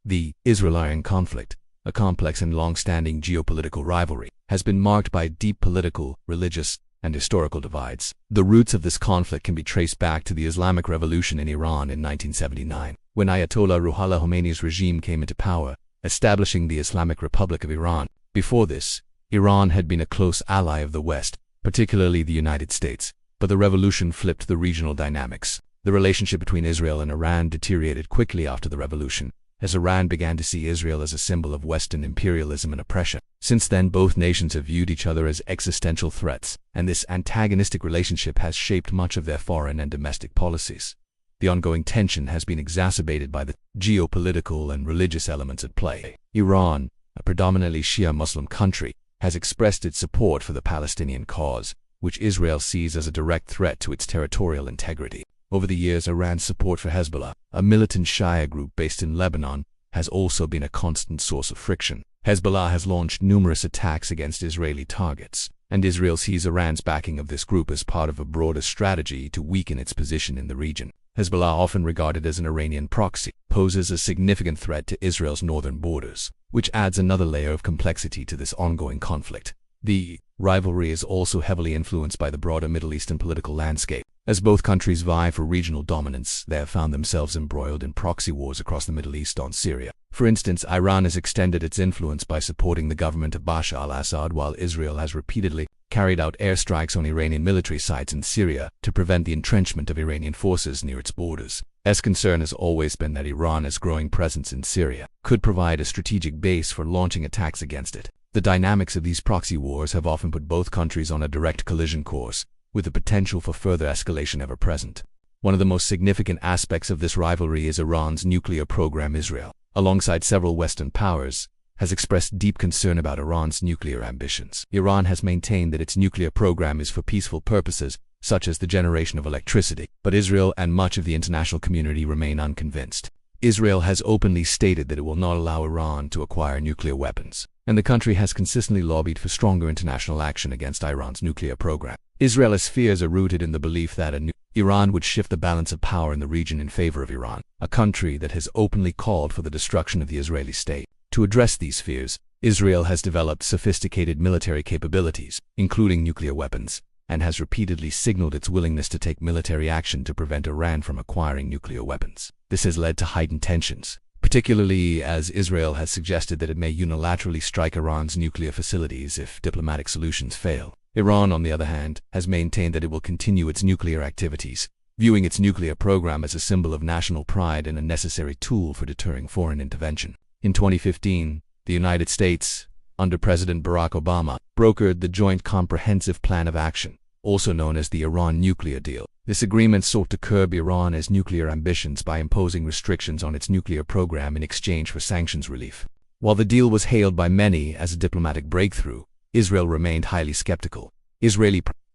The Israel-Iran conflict, a complex and long-standing geopolitical rivalry, has been marked by deep political, religious, and historical divides. The roots of this conflict can be traced back to the Islamic Revolution in Iran in 1979, when Ayatollah Ruhollah Khomeini's regime came into power, establishing the Islamic Republic of Iran. Before this, Iran had been a close ally of the West, particularly the United States, but the revolution flipped the regional dynamics. The relationship between Israel and Iran deteriorated quickly after the revolution, as Iran began to see Israel as a symbol of Western imperialism and oppression. Since then, both nations have viewed each other as existential threats, and this antagonistic relationship has shaped much of their foreign and domestic policies. The ongoing tension has been exacerbated by the geopolitical and religious elements at play. Iran, a predominantly Shia Muslim country, has expressed its support for the Palestinian cause, which Israel sees as a direct threat to its territorial integrity. Over the years, Iran's support for Hezbollah, a militant Shia group based in Lebanon, has also been a constant source of friction. Hezbollah has launched numerous attacks against Israeli targets, and Israel sees Iran's backing of this group as part of a broader strategy to weaken its position in the region. Hezbollah, often regarded as an Iranian proxy, poses a significant threat to Israel's northern borders, which adds another layer of complexity to this ongoing conflict. The rivalry is also heavily influenced by the broader Middle Eastern political landscape. As both countries vie for regional dominance, they have found themselves embroiled in proxy wars across the Middle East on Syria. For instance, Iran has extended its influence by supporting the government of Bashar al-Assad, while Israel has repeatedly carried out airstrikes on Iranian military sites in Syria to prevent the entrenchment of Iranian forces near its borders. Its concern has always been that Iran's growing presence in Syria could provide a strategic base for launching attacks against it. The dynamics of these proxy wars have often put both countries on a direct collision course, with the potential for further escalation ever present. One of the most significant aspects of this rivalry is Iran's nuclear program. Israel, alongside several Western powers, has expressed deep concern about Iran's nuclear ambitions. Iran has maintained that its nuclear program is for peaceful purposes, such as the generation of electricity, but Israel and much of the international community remain unconvinced. Israel has openly stated that it will not allow Iran to acquire nuclear weapons, and the country has consistently lobbied for stronger international action against Iran's nuclear program. Israel's fears are rooted in the belief that Iran would shift the balance of power in the region in favor of Iran, a country that has openly called for the destruction of the Israeli state. To address these fears, Israel has developed sophisticated military capabilities, including nuclear weapons, and has repeatedly signaled its willingness to take military action to prevent Iran from acquiring nuclear weapons. This has led to heightened tensions, particularly as Israel has suggested that it may unilaterally strike Iran's nuclear facilities if diplomatic solutions fail. Iran, on the other hand, has maintained that it will continue its nuclear activities, viewing its nuclear program as a symbol of national pride and a necessary tool for deterring foreign intervention. In 2015, the United States, under President Barack Obama, brokered the Joint Comprehensive Plan of Action, also known as the Iran Nuclear Deal. This agreement sought to curb Iran's nuclear ambitions by imposing restrictions on its nuclear program in exchange for sanctions relief. While the deal was hailed by many as a diplomatic breakthrough, Israel remained highly skeptical,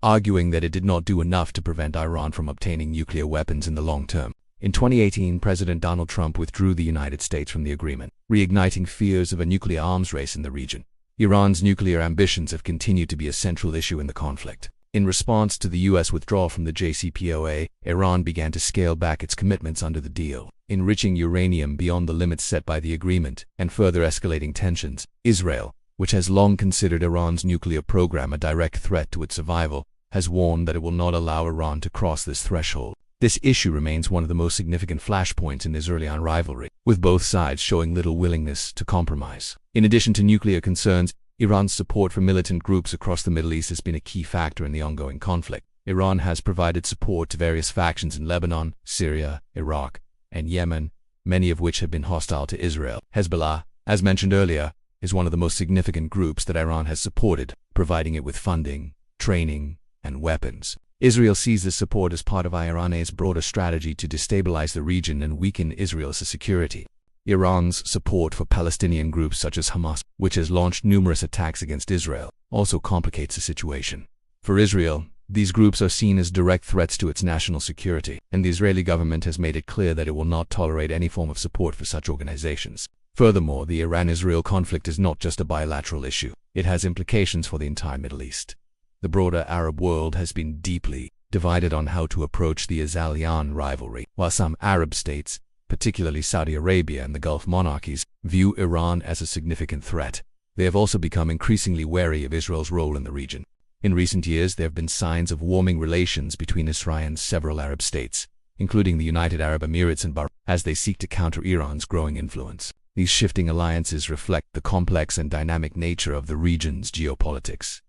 arguing that it did not do enough to prevent Iran from obtaining nuclear weapons in the long term. In 2018, President Donald Trump withdrew the United States from the agreement, reigniting fears of a nuclear arms race in the region. Iran's nuclear ambitions have continued to be a central issue in the conflict. In response to the U.S. withdrawal from the JCPOA, Iran began to scale back its commitments under the deal, enriching uranium beyond the limits set by the agreement, and further escalating tensions. Israel, which has long considered Iran's nuclear program a direct threat to its survival, has warned that it will not allow Iran to cross this threshold. This issue remains one of the most significant flashpoints in the Israeli-Iran rivalry, with both sides showing little willingness to compromise. In addition to nuclear concerns, Iran's support for militant groups across the Middle East has been a key factor in the ongoing conflict. Iran has provided support to various factions in Lebanon, Syria, Iraq, and Yemen, many of which have been hostile to Israel. Hezbollah, as mentioned earlier, is one of the most significant groups that Iran has supported, providing it with funding, training, and weapons. Israel sees this support as part of Iran's broader strategy to destabilize the region and weaken Israel's security. Iran's support for Palestinian groups such as Hamas, which has launched numerous attacks against Israel, also complicates the situation. For Israel, these groups are seen as direct threats to its national security, and the Israeli government has made it clear that it will not tolerate any form of support for such organizations. Furthermore, the Iran-Israel conflict is not just a bilateral issue. It has implications for the entire Middle East. The broader Arab world has been deeply divided on how to approach the Israeli-Iran rivalry, while some Arab states, particularly Saudi Arabia and the Gulf monarchies, view Iran as a significant threat. They have also become increasingly wary of Israel's role in the region. In recent years, there have been signs of warming relations between Israel and several Arab states, including the United Arab Emirates and Bahrain, as they seek to counter Iran's growing influence. These shifting alliances reflect the complex and dynamic nature of the region's geopolitics.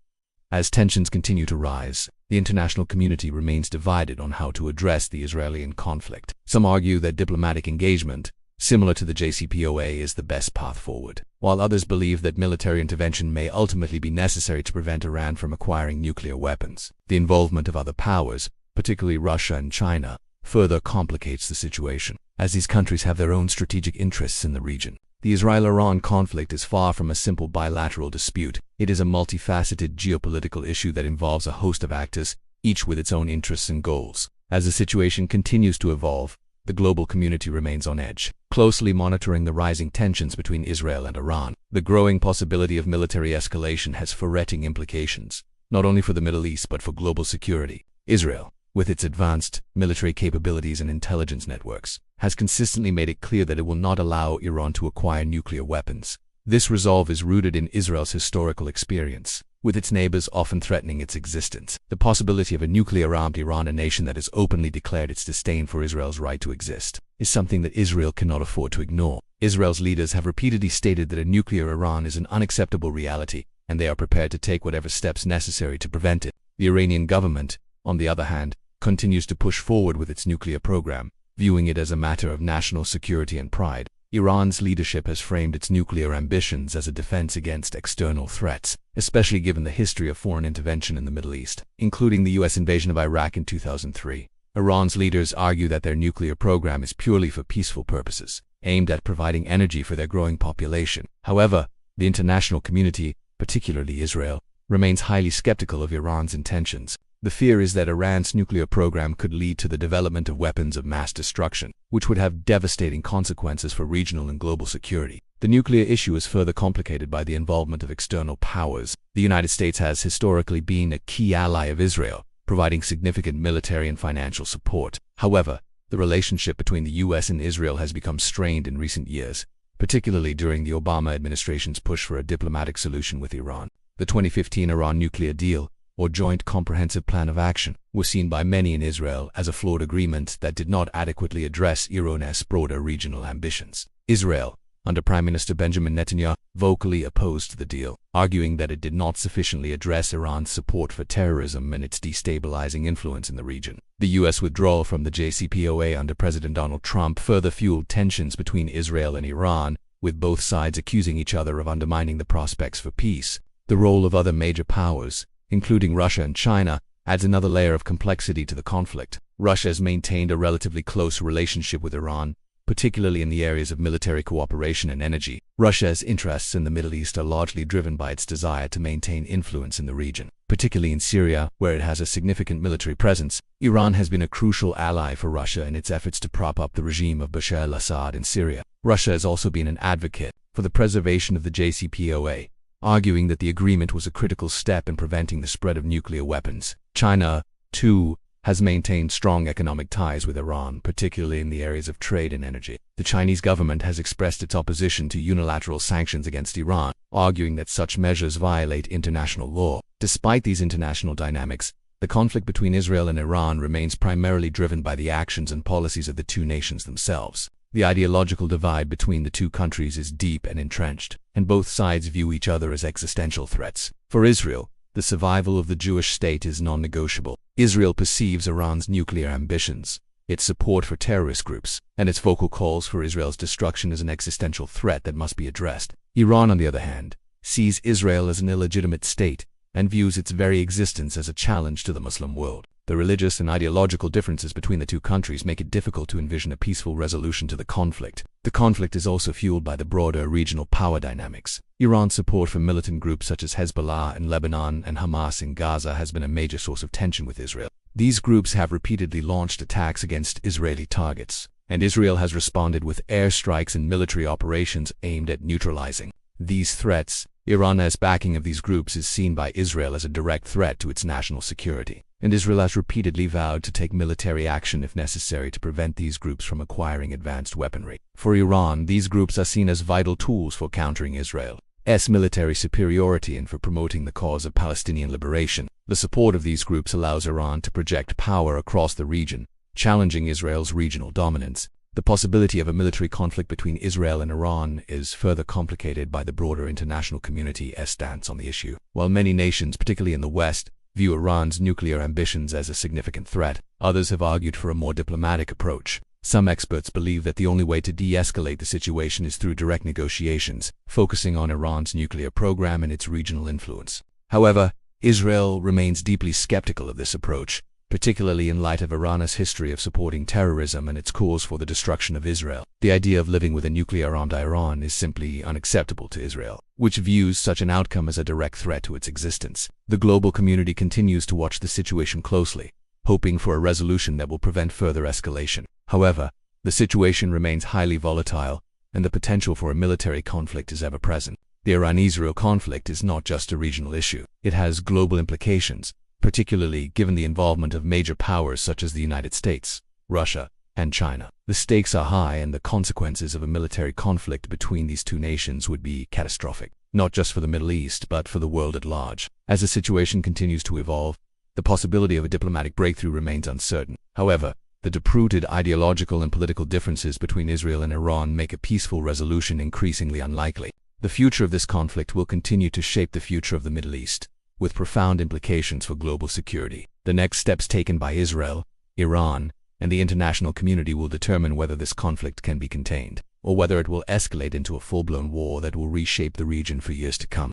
As tensions continue to rise, the international community remains divided on how to address the Israeli conflict. Some argue that diplomatic engagement, similar to the JCPOA, is the best path forward, while others believe that military intervention may ultimately be necessary to prevent Iran from acquiring nuclear weapons. The involvement of other powers, particularly Russia and China, further complicates the situation, as these countries have their own strategic interests in the region. The Israel-Iran conflict is far from a simple bilateral dispute. It is a multifaceted geopolitical issue that involves a host of actors, each with its own interests and goals. As the situation continues to evolve, the global community remains on edge, closely monitoring the rising tensions between Israel and Iran. The growing possibility of military escalation has far-reaching implications, not only for the Middle East but for global security. Israel, with its advanced military capabilities and intelligence networks, has consistently made it clear that it will not allow Iran to acquire nuclear weapons. This resolve is rooted in Israel's historical experience, with its neighbors often threatening its existence. The possibility of a nuclear-armed Iran, a nation that has openly declared its disdain for Israel's right to exist, is something that Israel cannot afford to ignore. Israel's leaders have repeatedly stated that a nuclear Iran is an unacceptable reality, and they are prepared to take whatever steps necessary to prevent it. The Iranian government, on the other hand, continues to push forward with its nuclear program, viewing it as a matter of national security and pride. Iran's leadership has framed its nuclear ambitions as a defense against external threats, especially given the history of foreign intervention in the Middle East, including the U.S. invasion of Iraq in 2003. Iran's leaders argue that their nuclear program is purely for peaceful purposes, aimed at providing energy for their growing population. However, the international community, particularly Israel, remains highly skeptical of Iran's intentions. The fear is that Iran's nuclear program could lead to the development of weapons of mass destruction, which would have devastating consequences for regional and global security. The nuclear issue is further complicated by the involvement of external powers. The United States has historically been a key ally of Israel, providing significant military and financial support. However, the relationship between the U.S. and Israel has become strained in recent years, particularly during the Obama administration's push for a diplomatic solution with Iran. The 2015 Iran nuclear deal, or Joint Comprehensive Plan of Action, was seen by many in Israel as a flawed agreement that did not adequately address Iran's broader regional ambitions. Israel, under Prime Minister Benjamin Netanyahu, vocally opposed the deal, arguing that it did not sufficiently address Iran's support for terrorism and its destabilizing influence in the region. The U.S. withdrawal from the JCPOA under President Donald Trump further fueled tensions between Israel and Iran, with both sides accusing each other of undermining the prospects for peace. The role of other major powers, including Russia and China, adds another layer of complexity to the conflict. Russia has maintained a relatively close relationship with Iran, particularly in the areas of military cooperation and energy. Russia's interests in the Middle East are largely driven by its desire to maintain influence in the region, particularly in Syria, where it has a significant military presence. Iran has been a crucial ally for Russia in its efforts to prop up the regime of Bashar al-Assad in Syria. Russia has also been an advocate for the preservation of the JCPOA, arguing that the agreement was a critical step in preventing the spread of nuclear weapons. China, too, has maintained strong economic ties with Iran, particularly in the areas of trade and energy. The Chinese government has expressed its opposition to unilateral sanctions against Iran, arguing that such measures violate international law. Despite these international dynamics, the conflict between Israel and Iran remains primarily driven by the actions and policies of the two nations themselves. The ideological divide between the two countries is deep and entrenched, and both sides view each other as existential threats. For Israel, the survival of the Jewish state is non-negotiable. Israel perceives Iran's nuclear ambitions, its support for terrorist groups, and its vocal calls for Israel's destruction as an existential threat that must be addressed. Iran, on the other hand, sees Israel as an illegitimate state and views its very existence as a challenge to the Muslim world. The religious and ideological differences between the two countries make it difficult to envision a peaceful resolution to the conflict. The conflict is also fueled by the broader regional power dynamics. Iran's support for militant groups such as Hezbollah in Lebanon and Hamas in Gaza has been a major source of tension with Israel. These groups have repeatedly launched attacks against Israeli targets, and Israel has responded with airstrikes and military operations aimed at neutralizing these threats. Iran's backing of these groups is seen by Israel as a direct threat to its national security. and Israel has repeatedly vowed to take military action if necessary to prevent these groups from acquiring advanced weaponry. For Iran, these groups are seen as vital tools for countering Israel's military superiority and for promoting the cause of Palestinian liberation. The support of these groups allows Iran to project power across the region, challenging Israel's regional dominance. The possibility of a military conflict between Israel and Iran is further complicated by the broader international community's stance on the issue. While many nations, particularly in the West, view Iran's nuclear ambitions as a significant threat, others have argued for a more diplomatic approach. Some experts believe that the only way to de-escalate the situation is through direct negotiations, focusing on Iran's nuclear program and its regional influence. However, Israel remains deeply skeptical of this approach, particularly in light of Iran's history of supporting terrorism and its cause for the destruction of Israel. The idea of living with a nuclear-armed Iran is simply unacceptable to Israel, which views such an outcome as a direct threat to its existence. The global community continues to watch the situation closely, hoping for a resolution that will prevent further escalation. However, the situation remains highly volatile, and the potential for a military conflict is ever present. The Iran-Israel conflict is not just a regional issue. It has global implications, particularly given the involvement of major powers such as the United States, Russia, and China. The stakes are high, and the consequences of a military conflict between these two nations would be catastrophic, not just for the Middle East, but for the world at large. As the situation continues to evolve, the possibility of a diplomatic breakthrough remains uncertain. However, the deep-rooted ideological and political differences between Israel and Iran make a peaceful resolution increasingly unlikely. The future of this conflict will continue to shape the future of the Middle East, with profound implications for global security. The next steps taken by Israel, Iran, and the international community will determine whether this conflict can be contained, or whether it will escalate into a full-blown war that will reshape the region for years to come.